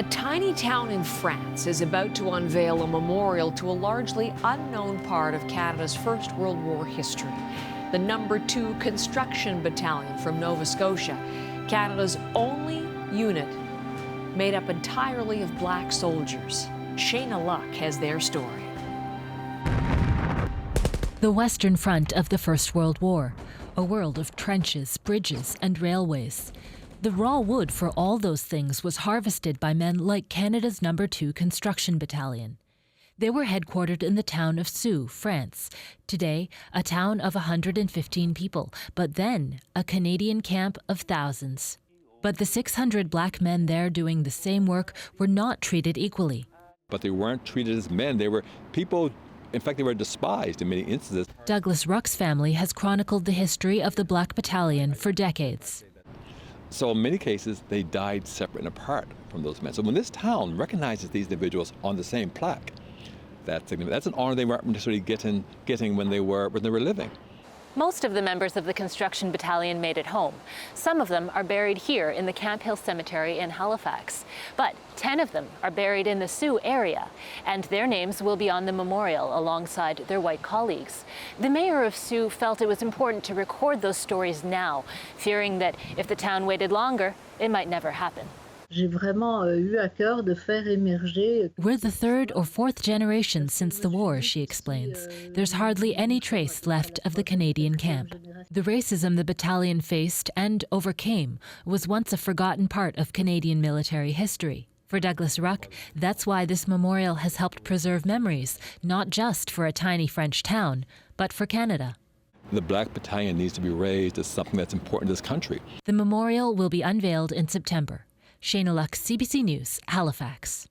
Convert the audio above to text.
A tiny town in France is about to unveil a memorial to a largely unknown part of Canada's First World War history. The No. 2 Construction Battalion from Nova Scotia, Canada's only unit made up entirely of black soldiers. Shayna Luck has their story. The Western Front of the First World War, a world of trenches, bridges, and railways. The raw wood for all those things was harvested by men like Canada's No. 2 Construction Battalion. They were headquartered in the town of Supt, France. Today, a town of 115 people, but then a Canadian camp of thousands. But the 600 black men there doing the same work were not treated equally. But they weren't treated as men. They were people. In fact, they were despised in many instances. Douglas Ruck's family has chronicled the history of the Black Battalion for decades. So in many cases, they died separate and apart from those men. So when this town recognizes these individuals on the same plaque, that's an honor they weren't necessarily getting when they were living. Most of the members of the construction battalion made it home. Some of them are buried here in the Camp Hill Cemetery in Halifax. But 10 of them are buried in the Supt area, and their names will be on the memorial alongside their white colleagues. The mayor of Supt felt it was important to record those stories now, fearing that if the town waited longer, it might never happen. We're the third or fourth generation since the war, she explains. There's hardly any trace left of the Canadian camp. The racism the battalion faced and overcame was once a forgotten part of Canadian military history. For Douglas Ruck, that's why this memorial has helped preserve memories, not just for a tiny French town, but for Canada. The Black Battalion needs to be raised as something that's important to this country. The memorial will be unveiled in September. Shayna Luck, CBC News, Halifax.